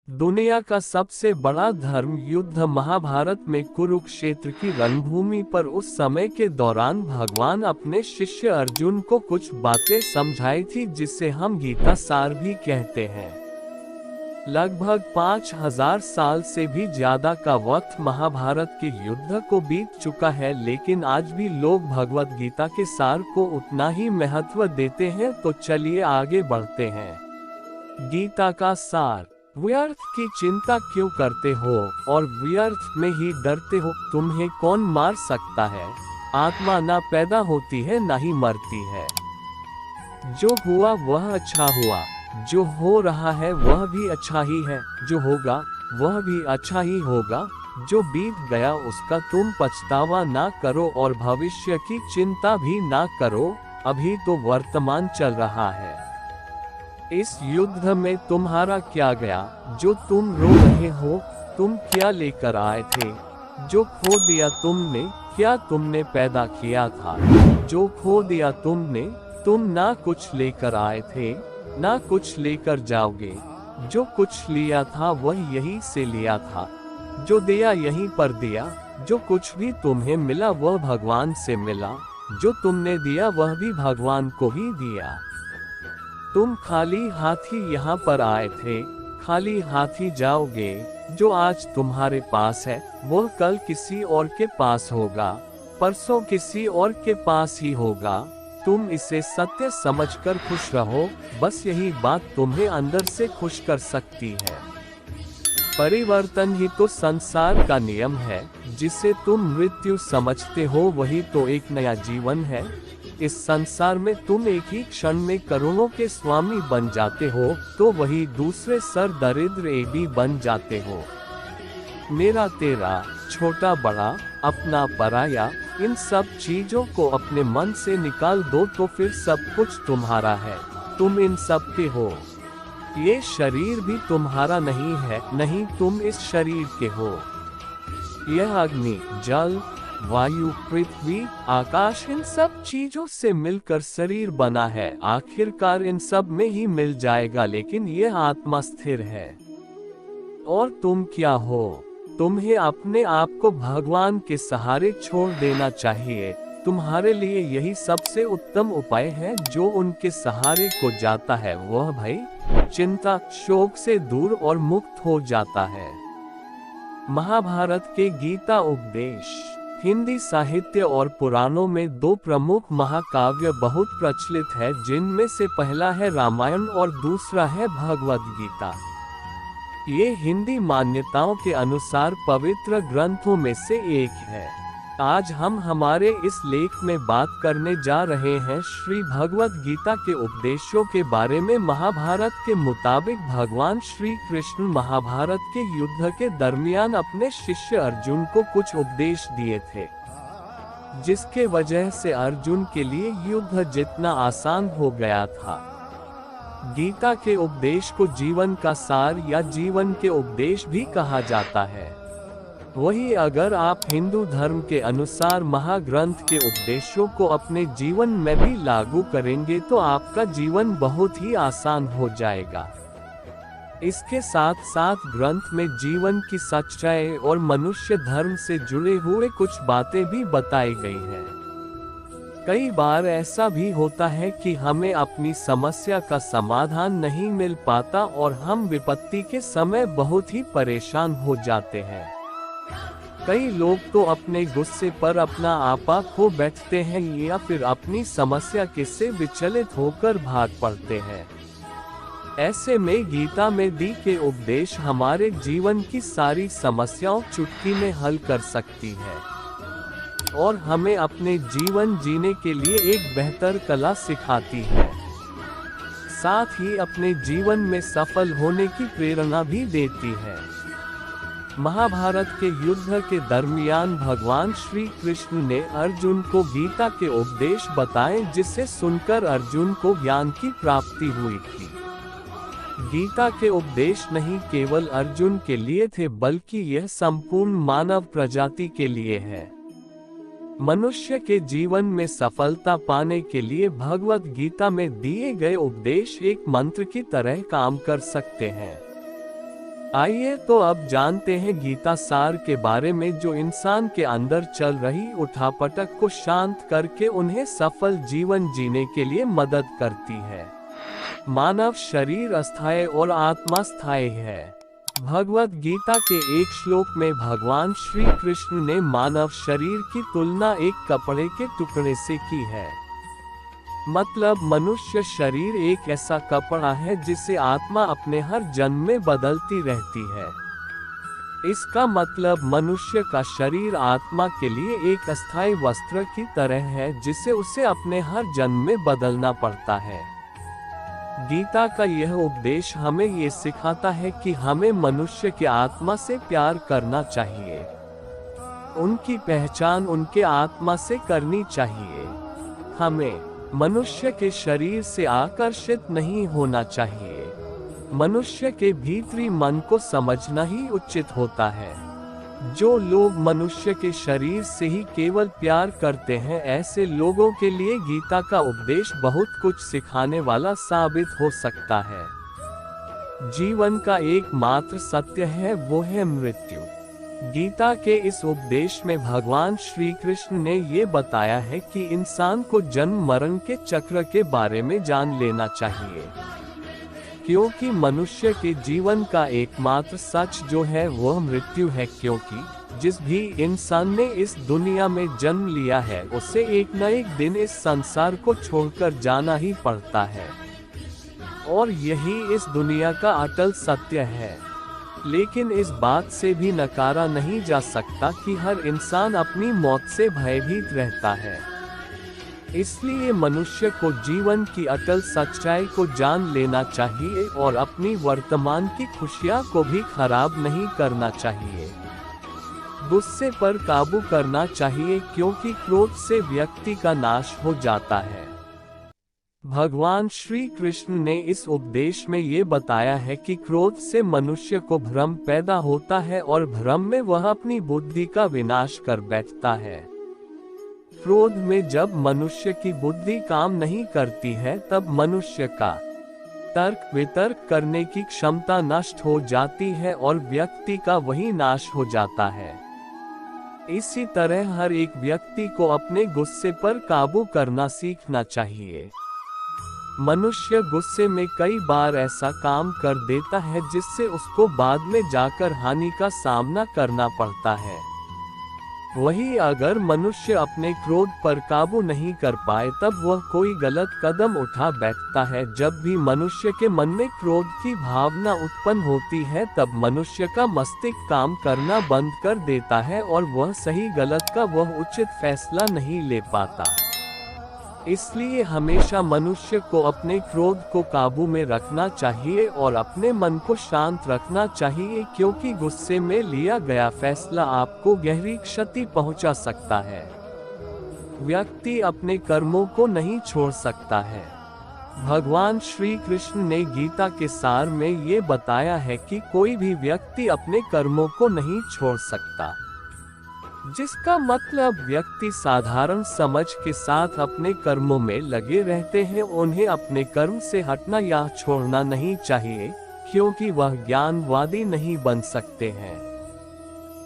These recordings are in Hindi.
दुनिया का सबसे बड़ा धर्म युद्ध महाभारत में कुरुक्षेत्र की रणभूमि पर उस समय के दौरान भगवान अपने शिष्य अर्जुन को कुछ बातें समझाई थी, जिसे हम गीता सार भी कहते हैं। लगभग 5000 साल से भी ज्यादा का वक्त महाभारत के युद्ध को बीत चुका है, लेकिन आज भी लोग भगवत गीता के सार को उतना ही महत्व देते हैं। तो चलिए आगे बढ़ते हैं। गीता का सार। व्यर्थ की चिंता क्यों करते हो और व्यर्थ में ही डरते हो? तुम्हें कौन मार सकता है? आत्मा ना पैदा होती है ना ही मरती है। जो हुआ वह अच्छा हुआ, जो हो रहा है वह भी अच्छा ही है, जो होगा वह भी अच्छा ही होगा। जो बीत गया उसका तुम पछतावा ना करो और भविष्य की चिंता भी ना करो, अभी तो वर्तमान चल रहा है। इस युद्ध में तुम्हारा क्या गया जो तुम रो रहे हो? तुम क्या लेकर आए थे? जो खो दिया तुमने, क्या तुमने पैदा किया था? जो खो दिया तुमने, तुम ना कुछ लेकर आए थे ना कुछ लेकर जाओगे। जो कुछ लिया था वह यहीं से लिया था, जो दिया यहीं पर दिया। जो कुछ भी तुम्हें मिला वह भगवान से मिला, जो तुमने दिया वह भी भगवान को ही दिया। तुम खाली हाथ ही यहाँ पर आए थे, खाली हाथ ही जाओगे। जो आज तुम्हारे पास है वह कल किसी और के पास होगा, परसों किसी और के पास ही होगा। तुम इसे सत्य समझकर खुश रहो, बस यही बात तुम्हें अंदर से खुश कर सकती है। परिवर्तन ही तो संसार का नियम है। जिसे तुम मृत्यु समझते हो वही तो एक नया जीवन है। इस संसार में तुम एक ही क्षण में करोड़ों के स्वामी बन जाते हो, तो वही दूसरे सर दरिद्र भी बन जाते हो। मेरा तेरा, छोटा बड़ा, अपना पराया, इन सब चीजों को अपने मन से निकाल दो तो फिर सब कुछ तुम्हारा है। तुम इन सब के हो। ये शरीर भी तुम्हारा नहीं है, नहीं तुम इस शरीर के हो। यह अग्नि, जल, वायु, पृथ्वी, आकाश, इन सब चीजों से मिलकर शरीर बना है। आखिरकार इन सब में ही मिल जाएगा, लेकिन यह आत्मा स्थिर है। और तुम क्या हो? तुम्हें अपने आप को भगवान के सहारे छोड़ देना चाहिए। तुम्हारे लिए यही सबसे उत्तम उपाय है। जो उनके सहारे को जाता है वह भय, चिंता, शोक से दूर और मुक्त हो जाता है। महाभारत के गीता उपदेश। हिंदी साहित्य और पुराणों में दो प्रमुख महाकाव्य बहुत प्रचलित है, जिनमें से पहला है रामायण और दूसरा है भगवद गीता। ये हिंदी मान्यताओं के अनुसार पवित्र ग्रंथों में से एक है। आज हम हमारे इस लेख में बात करने जा रहे हैं श्री भगवद गीता के उपदेशों के बारे में। महाभारत के मुताबिक भगवान श्री कृष्ण महाभारत के युद्ध के दरमियान अपने शिष्य अर्जुन को कुछ उपदेश दिए थे, जिसके वजह से अर्जुन के लिए युद्ध जितना आसान हो गया था। गीता के उपदेश को जीवन का सार या जीवन के उपदेश भी कहा जाता है। वही अगर आप हिंदू धर्म के अनुसार महाग्रंथ के उपदेशों को अपने जीवन में भी लागू करेंगे तो आपका जीवन बहुत ही आसान हो जाएगा। इसके साथ साथ ग्रंथ में जीवन की सच्चाई और मनुष्य धर्म से जुड़े हुए कुछ बातें भी बताई गई हैं। कई बार ऐसा भी होता है कि हमें अपनी समस्या का समाधान नहीं मिल पाता और हम विपत्ति के समय बहुत ही परेशान हो जाते हैं। कई लोग तो अपने गुस्से पर अपना आपा खो बैठते हैं या फिर अपनी समस्या के से विचलित होकर भाग पड़ते हैं। ऐसे में गीता में दी के उपदेश हमारे जीवन की सारी समस्याओं चुटकी में हल कर सकती है और हमें अपने जीवन जीने के लिए एक बेहतर कला सिखाती है। साथ ही अपने जीवन में सफल होने की प्रेरणा भी देती है। महाभारत के युद्ध के दरमियान भगवान श्री कृष्ण ने अर्जुन को गीता के उपदेश बताए, जिसे सुनकर अर्जुन को ज्ञान की प्राप्ति हुई थी। गीता के उपदेश नहीं केवल अर्जुन के लिए थे, बल्कि यह संपूर्ण मानव प्रजाति के लिए है। मनुष्य के जीवन में सफलता पाने के लिए भगवद गीता में दिए गए उपदेश एक मंत्र की तरह काम कर सकते हैं। आइए तो अब जानते हैं गीता सार के बारे में, जो इंसान के अंदर चल रही उठापटक को शांत करके उन्हें सफल जीवन जीने के लिए मदद करती है। मानव शरीर अस्थायी और आत्मा स्थायी है। भगवत गीता के एक श्लोक में भगवान श्री कृष्ण ने मानव शरीर की तुलना एक कपड़े के टुकड़े से की है। मतलब मनुष्य शरीर एक ऐसा कपड़ा है जिसे आत्मा अपने हर जन्म में बदलती रहती है। इसका मतलब मनुष्य का शरीर आत्मा के लिए एक अस्थायी वस्त्र की तरह है जिसे उसे अपने हर जन्म में बदलना पड़ता है। गीता का यह उपदेश हमें ये सिखाता है कि हमें मनुष्य की आत्मा से प्यार करना चाहिए। उनकी पहचान उनके आत्मा से करनी चाहिए। हमें मनुष्य के शरीर से आकर्षित नहीं होना चाहिए। मनुष्य के भीतरी मन को समझना ही उचित होता है। जो लोग मनुष्य के शरीर से ही केवल प्यार करते हैं, ऐसे लोगों के लिए गीता का उपदेश बहुत कुछ सिखाने वाला साबित हो सकता है। जीवन का एकमात्र सत्य है वो है मृत्यु। गीता के इस उपदेश में भगवान श्री कृष्ण ने ये बताया है कि इंसान को जन्म मरण के चक्र के बारे में जान लेना चाहिए, क्योंकि मनुष्य के जीवन का एकमात्र सच जो है वह मृत्यु है। क्योंकि जिस भी इंसान ने इस दुनिया में जन्म लिया है उसे एक न एक दिन इस संसार को छोड़कर जाना ही पड़ता है, और यही इस दुनिया का अटल सत्य है। लेकिन इस बात से भी नकारा नहीं जा सकता कि हर इंसान अपनी मौत से भयभीत रहता है। इसलिए मनुष्य को जीवन की अटल सच्चाई को जान लेना चाहिए और अपनी वर्तमान की खुशियां को भी खराब नहीं करना चाहिए। गुस्से पर काबू करना चाहिए, क्योंकि क्रोध से व्यक्ति का नाश हो जाता है। भगवान श्री कृष्ण ने इस उपदेश में ये बताया है कि क्रोध से मनुष्य को भ्रम पैदा होता है और भ्रम में वह अपनी बुद्धि का विनाश कर बैठता है। क्रोध में जब मनुष्य की बुद्धि काम नहीं करती है तब मनुष्य का तर्क वितर्क करने की क्षमता नष्ट हो जाती है और व्यक्ति का वही नाश हो जाता है। इसी तरह हर एक व्यक्ति को अपने गुस्से पर काबू करना सीखना चाहिए। मनुष्य गुस्से में कई बार ऐसा काम कर देता है जिससे उसको बाद में जाकर हानि का सामना करना पड़ता है। वही अगर मनुष्य अपने क्रोध पर काबू नहीं कर पाए तब वह कोई गलत कदम उठा बैठता है। जब भी मनुष्य के मन में क्रोध की भावना उत्पन्न होती है तब मनुष्य का मस्तिष्क काम करना बंद कर देता है और वह सही गलत का वह उचित फैसला नहीं ले पाता। इसलिए हमेशा मनुष्य को अपने क्रोध को काबू में रखना चाहिए और अपने मन को शांत रखना चाहिए, क्योंकि गुस्से में लिया गया फैसला आपको गहरी क्षति पहुंचा सकता है। व्यक्ति अपने कर्मों को नहीं छोड़ सकता है। भगवान श्री कृष्ण ने गीता के सार में ये बताया है कि कोई भी व्यक्ति अपने कर्मों को नहीं छोड़ सकता, जिसका मतलब व्यक्ति साधारण समझ के साथ अपने कर्मों में लगे रहते हैं। उन्हें अपने कर्म से हटना या छोड़ना नहीं चाहिए, क्योंकि वह ज्ञानवादी नहीं बन सकते हैं।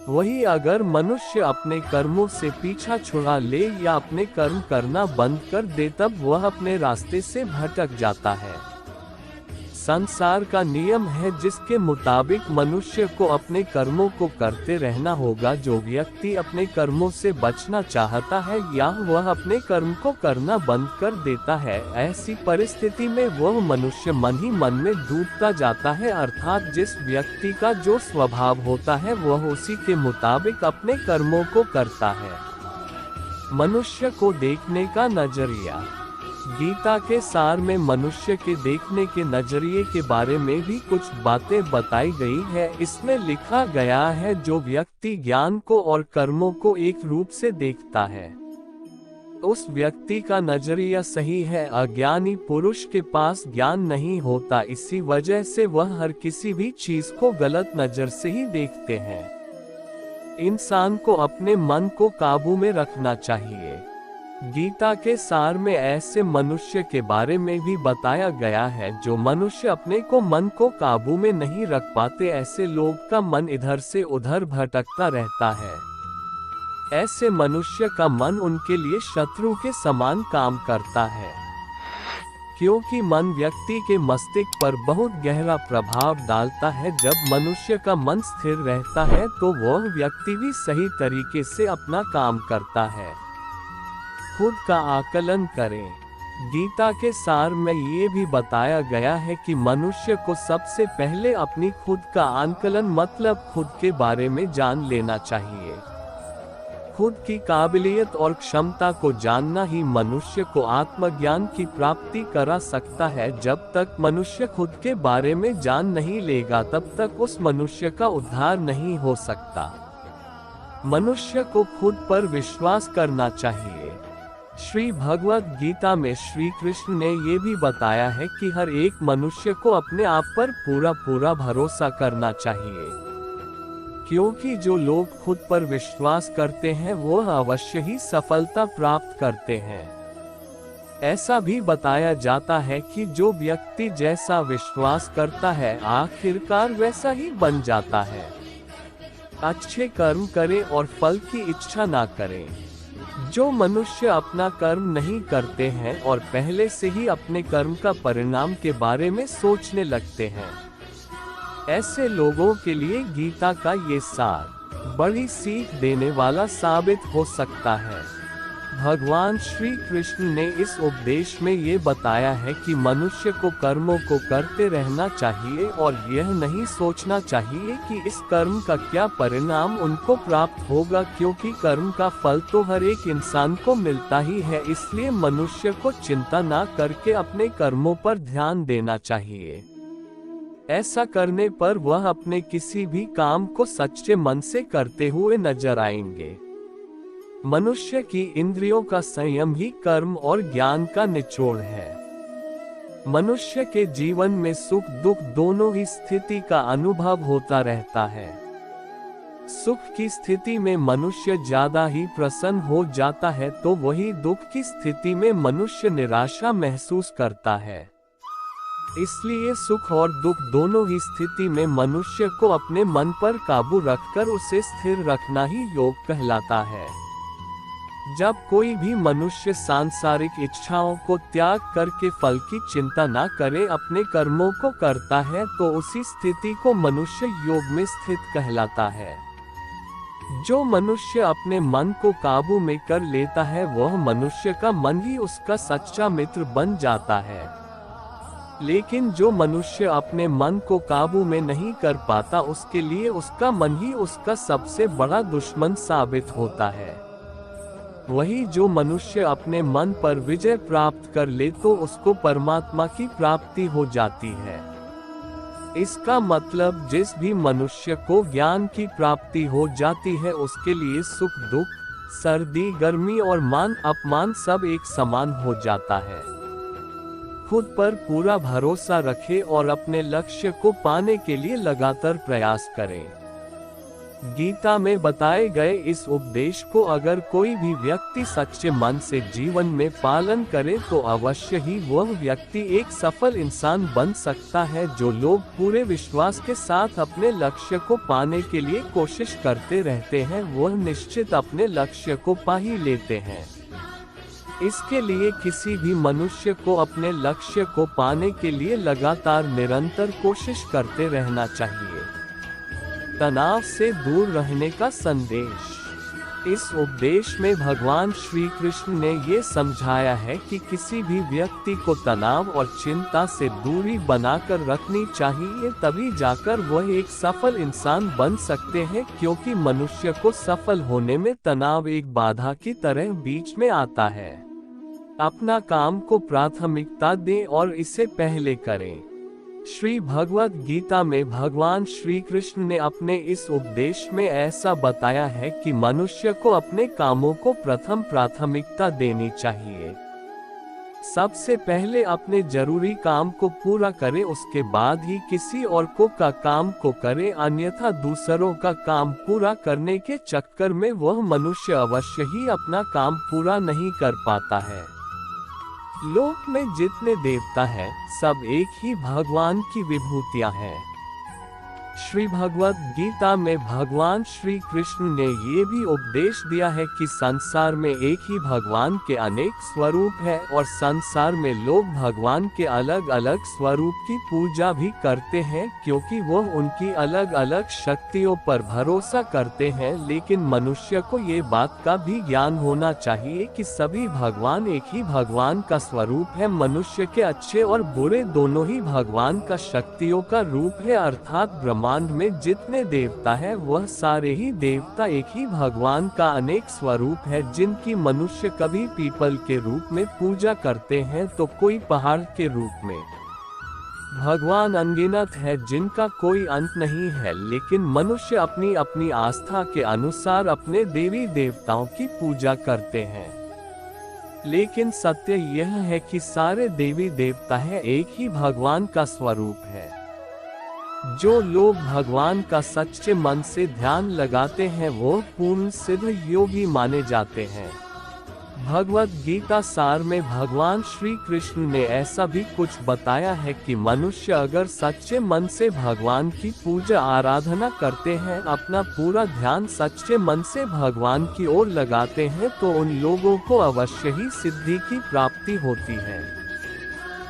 वही अगर मनुष्य अपने कर्मों से पीछा छुड़ा ले या अपने कर्म करना बंद कर दे तब वह अपने रास्ते से भटक जाता है। संसार का नियम है जिसके मुताबिक मनुष्य को अपने कर्मों को करते रहना होगा। जो व्यक्ति अपने कर्मों से बचना चाहता है या वह अपने कर्म को करना बंद कर देता है, ऐसी परिस्थिति में वह मनुष्य मन ही मन में डूबता जाता है। अर्थात जिस व्यक्ति का जो स्वभाव होता है वह उसी के मुताबिक अपने कर्मों को करता है। मनुष्य को देखने का नजरिया। गीता के सार में मनुष्य के देखने के नजरिए के बारे में भी कुछ बातें बताई गई है। इसमें लिखा गया है, जो व्यक्ति ज्ञान को और कर्मों को एक रूप से देखता है उस व्यक्ति का नजरिया सही है। अज्ञानी पुरुष के पास ज्ञान नहीं होता, इसी वजह से वह हर किसी भी चीज को गलत नजर से ही देखते हैं। इंसान को अपने मन को काबू में रखना चाहिए। गीता के सार में ऐसे मनुष्य के बारे में भी बताया गया है जो मनुष्य अपने मन को काबू में नहीं रख पाते। ऐसे लोग का मन इधर से उधर भटकता रहता है। ऐसे मनुष्य का मन उनके लिए शत्रु के समान काम करता है, क्योंकि मन व्यक्ति के मस्तिष्क पर बहुत गहरा प्रभाव डालता है। जब मनुष्य का मन स्थिर रहता है तो वह व्यक्ति भी सही तरीके से अपना काम करता है। खुद का आकलन करें। गीता के सार में ये भी बताया गया है कि मनुष्य को सबसे पहले अपनी खुद का आकलन मतलब खुद के बारे में जान लेना चाहिए। खुद की काबिलियत और क्षमता को जानना ही मनुष्य को आत्मज्ञान की प्राप्ति करा सकता है। जब तक मनुष्य खुद के बारे में जान नहीं लेगा तब तक उस मनुष्य का उद्धार नहीं हो सकता। मनुष्य को खुद पर विश्वास करना चाहिए। श्री भगवद गीता में श्री कृष्ण ने ये भी बताया है कि हर एक मनुष्य को अपने आप पर पूरा भरोसा करना चाहिए, क्योंकि जो लोग खुद पर विश्वास करते हैं वो अवश्य ही सफलता प्राप्त करते हैं। ऐसा भी बताया जाता है कि जो व्यक्ति जैसा विश्वास करता है आखिरकार वैसा ही बन जाता है। अच्छे कर्म करें और फल की इच्छा ना करें। जो मनुष्य अपना कर्म नहीं करते हैं और पहले से ही अपने कर्म का परिणाम के बारे में सोचने लगते हैं, ऐसे लोगों के लिए गीता का ये सार बड़ी सीख देने वाला साबित हो सकता है। भगवान श्री कृष्ण ने इस उपदेश में ये बताया है कि मनुष्य को कर्मों को करते रहना चाहिए और यह नहीं सोचना चाहिए कि इस कर्म का क्या परिणाम उनको प्राप्त होगा, क्योंकि कर्म का फल तो हर एक इंसान को मिलता ही है। इसलिए मनुष्य को चिंता ना करके अपने कर्मों पर ध्यान देना चाहिए। ऐसा करने पर वह अपने किसी भी काम को सच्चे मन से करते हुए नजर आएंगे। मनुष्य की इंद्रियों का संयम ही कर्म और ज्ञान का निचोड़ है। मनुष्य के जीवन में सुख दुख दोनों ही स्थिति का अनुभव होता रहता है। सुख की स्थिति में मनुष्य ज्यादा ही प्रसन्न हो जाता है तो वही दुख की स्थिति में मनुष्य निराशा महसूस करता है। इसलिए सुख और दुख दोनों ही स्थिति में मनुष्य को अपने मन पर काबू रखकर उसे स्थिर रखना ही योग कहलाता है। जब कोई भी मनुष्य सांसारिक इच्छाओं को त्याग करके फल की चिंता ना करे अपने कर्मों को करता है तो उसी स्थिति को मनुष्य योग में स्थित कहलाता है। जो मनुष्य अपने मन को काबू में कर लेता है वह मनुष्य का मन ही उसका सच्चा मित्र बन जाता है। लेकिन जो मनुष्य अपने मन को काबू में नहीं कर पाता उसके लिए उसका मन ही उसका सबसे बड़ा दुश्मन साबित होता है। वही जो मनुष्य अपने मन पर विजय प्राप्त कर ले तो उसको परमात्मा की प्राप्ति हो जाती है। इसका मतलब जिस भी मनुष्य को ज्ञान की प्राप्ति हो जाती है उसके लिए सुख दुख, सर्दी गर्मी और मान अपमान सब एक समान हो जाता है। खुद पर पूरा भरोसा रखें और अपने लक्ष्य को पाने के लिए लगातार प्रयास करें। गीता में बताए गए इस उपदेश को अगर कोई भी व्यक्ति सच्चे मन से जीवन में पालन करे तो अवश्य ही वह व्यक्ति एक सफल इंसान बन सकता है। जो लोग पूरे विश्वास के साथ अपने लक्ष्य को पाने के लिए कोशिश करते रहते हैं वह निश्चित अपने लक्ष्य को पा ही लेते हैं। इसके लिए किसी भी मनुष्य को अपने लक्ष्य को पाने के लिए लगातार निरंतर कोशिश करते रहना चाहिए। तनाव से दूर रहने का संदेश। इस उपदेश में भगवान श्री कृष्ण ने ये समझाया है कि किसी भी व्यक्ति को तनाव और चिंता से दूरी बनाकर रखनी चाहिए, तभी जाकर वह एक सफल इंसान बन सकते हैं, क्योंकि मनुष्य को सफल होने में तनाव एक बाधा की तरह बीच में आता है। अपना काम को प्राथमिकता दें और इसे पहले करें। श्री भगवद गीता में भगवान श्री कृष्ण ने अपने इस उपदेश में ऐसा बताया है कि मनुष्य को अपने कामों को प्रथम प्राथमिकता देनी चाहिए। सबसे पहले अपने जरूरी काम को पूरा करे, उसके बाद ही किसी और का काम को करे, अन्यथा दूसरों का काम पूरा करने के चक्कर में वह मनुष्य अवश्य ही अपना काम पूरा नहीं कर पाता है। लोक में जितने देवता हैं, सब एक ही भगवान की विभूतियां हैं। श्री भगवद गीता में भगवान श्री कृष्ण ने ये भी उपदेश दिया है कि संसार में एक ही भगवान के अनेक स्वरूप हैं और संसार में लोग भगवान के अलग अलग स्वरूप की पूजा भी करते हैं, क्योंकि वह उनकी अलग अलग शक्तियों पर भरोसा करते हैं। लेकिन मनुष्य को ये बात का भी ज्ञान होना चाहिए कि सभी भगवान एक ही भगवान का स्वरूप है। मनुष्य के अच्छे और बुरे दोनों ही भगवान का शक्तियों का रूप है, अर्थात ब्रह्मांड में जितने देवता हैं वह सारे ही देवता एक ही भगवान का अनेक स्वरूप है, जिनकी मनुष्य कभी पीपल के रूप में पूजा करते हैं तो कोई पहाड़ के रूप में। भगवान अनगिनत है जिनका कोई अंत नहीं है, लेकिन मनुष्य अपनी अपनी आस्था के अनुसार अपने देवी देवताओं की पूजा करते हैं। लेकिन सत्य यह है कि सारे देवी देवता है एक ही भगवान का स्वरूप है। जो लोग भगवान का सच्चे मन से ध्यान लगाते हैं वो पूर्ण सिद्ध योगी माने जाते हैं। भगवद गीता सार में भगवान श्री कृष्ण ने ऐसा भी कुछ बताया है कि मनुष्य अगर सच्चे मन से भगवान की पूजा आराधना करते हैं, अपना पूरा ध्यान सच्चे मन से भगवान की ओर लगाते हैं, तो उन लोगों को अवश्य ही सिद्धि की प्राप्ति होती है।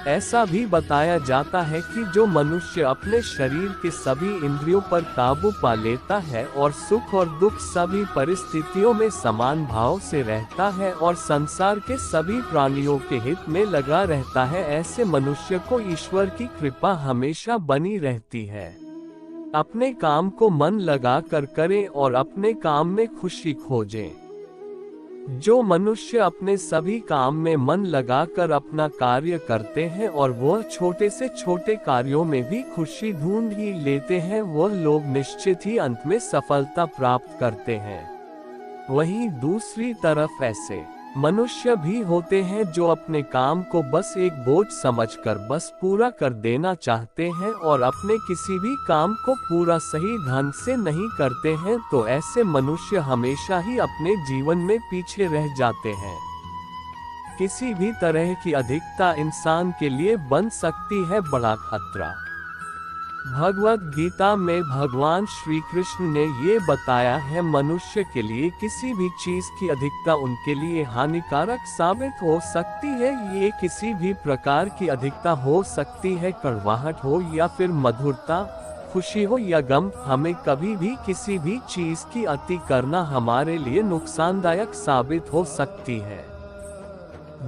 ऐसा भी बताया जाता है कि जो मनुष्य अपने शरीर के सभी इंद्रियों पर काबू पा लेता है और सुख और दुख सभी परिस्थितियों में समान भाव से रहता है और संसार के सभी प्राणियों के हित में लगा रहता है, ऐसे मनुष्य को ईश्वर की कृपा हमेशा बनी रहती है। अपने काम को मन लगा कर करें और अपने काम में खुशी खोजें। जो मनुष्य अपने सभी काम में मन लगाकर अपना कार्य करते हैं और वह छोटे से छोटे कार्यों में भी खुशी ढूंढ ही लेते हैं, वह लोग निश्चित ही अंत में सफलता प्राप्त करते हैं। वहीं दूसरी तरफ ऐसे मनुष्य भी होते हैं जो अपने काम को बस एक बोझ समझकर बस पूरा कर देना चाहते हैं और अपने किसी भी काम को पूरा सही ढंग से नहीं करते हैं, तो ऐसे मनुष्य हमेशा ही अपने जीवन में पीछे रह जाते हैं। किसी भी तरह की अधिकता इंसान के लिए बन सकती है बड़ा खतरा। भगवद गीता में भगवान श्री कृष्ण ने ये बताया है, मनुष्य के लिए किसी भी चीज की अधिकता उनके लिए हानिकारक साबित हो सकती है। ये किसी भी प्रकार की अधिकता हो सकती है, कड़वाहट हो या फिर मधुरता, खुशी हो या गम। हमें कभी भी किसी भी चीज की अति करना हमारे लिए नुकसानदायक साबित हो सकती है।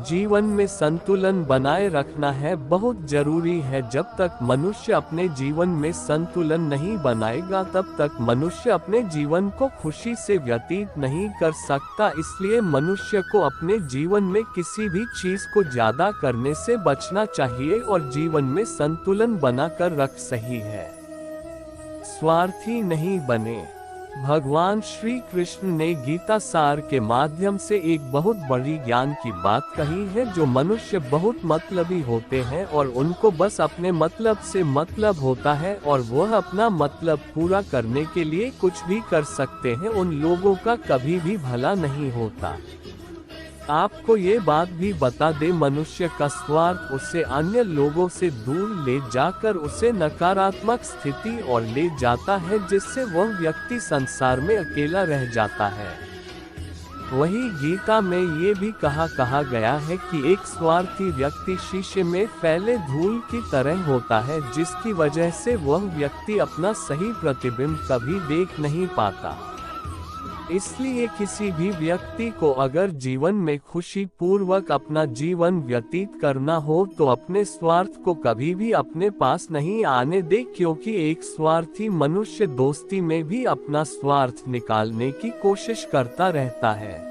जीवन में संतुलन बनाए रखना है बहुत जरूरी है। जब तक मनुष्य अपने जीवन में संतुलन नहीं बनाएगा, तब तक मनुष्य अपने जीवन को खुशी से व्यतीत नहीं कर सकता। इसलिए मनुष्य को अपने जीवन में किसी भी चीज को ज्यादा करने से बचना चाहिए और जीवन में संतुलन बनाकर रख सही है। स्वार्थी नहीं बने। भगवान श्री कृष्ण ने गीता सार के माध्यम से एक बहुत बड़ी ज्ञान की बात कही है। जो मनुष्य बहुत मतलबी होते हैं और उनको बस अपने मतलब से मतलब होता है और वह अपना मतलब पूरा करने के लिए कुछ भी कर सकते हैं, उन लोगों का कभी भी भला नहीं होता। आपको ये बात भी बता दे, मनुष्य का स्वार्थ उसे अन्य लोगों से दूर ले जाकर उसे नकारात्मक स्थिति और ले जाता है, जिससे वह व्यक्ति संसार में अकेला रह जाता है। वही गीता में ये भी कहा गया है कि एक स्वार्थी व्यक्ति शीशे में फैले धूल की तरह होता है, जिसकी वजह से वह व्यक्ति अपना सही प्रतिबिंब कभी देख नहीं पाता। इसलिए किसी भी व्यक्ति को अगर जीवन में खुशी पूर्वक अपना जीवन व्यतीत करना हो तो अपने स्वार्थ को कभी भी अपने पास नहीं आने दे, क्योंकि एक स्वार्थी मनुष्य दोस्ती में भी अपना स्वार्थ निकालने की कोशिश करता रहता है।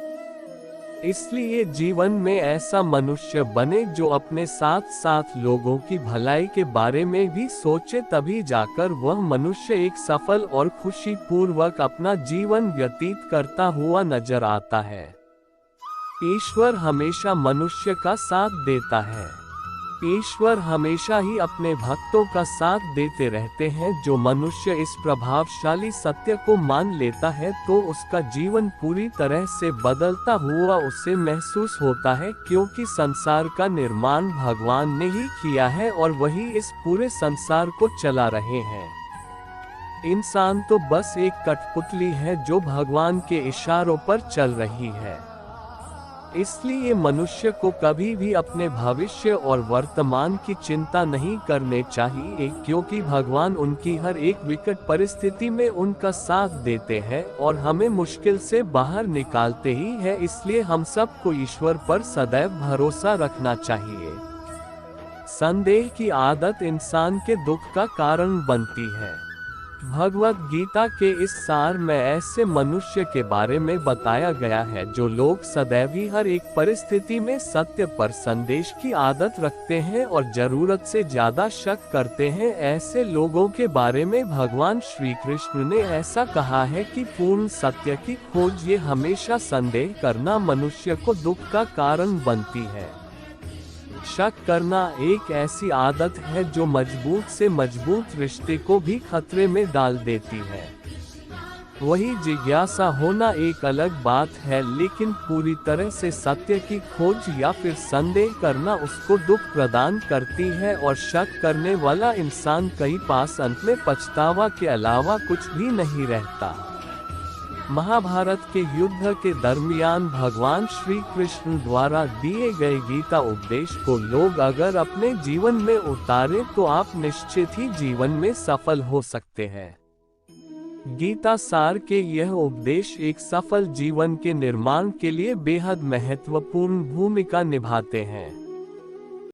इसलिए जीवन में ऐसा मनुष्य बने जो अपने साथ साथ लोगों की भलाई के बारे में भी सोचे, तभी जाकर वह मनुष्य एक सफल और खुशी पूर्वक अपना जीवन व्यतीत करता हुआ नजर आता है। ईश्वर हमेशा मनुष्य का साथ देता है। ईश्वर हमेशा ही अपने भक्तों का साथ देते रहते हैं। जो मनुष्य इस प्रभावशाली सत्य को मान लेता है तो उसका जीवन पूरी तरह से बदलता हुआ उसे महसूस होता है, क्योंकि संसार का निर्माण भगवान ने ही किया है और वही इस पूरे संसार को चला रहे हैं। इंसान तो बस एक कठपुतली है जो भगवान के इशारों पर चल रही है। इसलिए मनुष्य को कभी भी अपने भविष्य और वर्तमान की चिंता नहीं करनी चाहिए, क्योंकि भगवान उनकी हर एक विकट परिस्थिति में उनका साथ देते हैं और हमें मुश्किल से बाहर निकालते ही है। इसलिए हम सबको ईश्वर पर सदैव भरोसा रखना चाहिए। संदेह की आदत इंसान के दुख का कारण बनती है। भगवत गीता के इस सार में ऐसे मनुष्य के बारे में बताया गया है जो लोग सदैव ही हर एक परिस्थिति में सत्य पर संदेश की आदत रखते हैं और जरूरत से ज्यादा शक करते हैं। ऐसे लोगों के बारे में भगवान श्री कृष्ण ने ऐसा कहा है कि पूर्ण सत्य की खोज ये हमेशा संदेह करना मनुष्य को दुख का कारण बनती है। शक करना एक ऐसी आदत है जो मजबूत से मजबूत रिश्ते को भी खतरे में डाल देती है। वही जिज्ञासा होना एक अलग बात है, लेकिन पूरी तरह से सत्य की खोज या फिर संदेह करना उसको दुख प्रदान करती है और शक करने वाला इंसान कई पास अंत में पछतावा के अलावा कुछ भी नहीं रहता। महाभारत के युद्ध के दरमियान भगवान श्री कृष्ण द्वारा दिए गए गीता उपदेश को लोग अगर अपने जीवन में उतारे तो आप निश्चित ही जीवन में सफल हो सकते हैं। गीता सार के यह उपदेश एक सफल जीवन के निर्माण के लिए बेहद महत्वपूर्ण भूमिका निभाते हैं।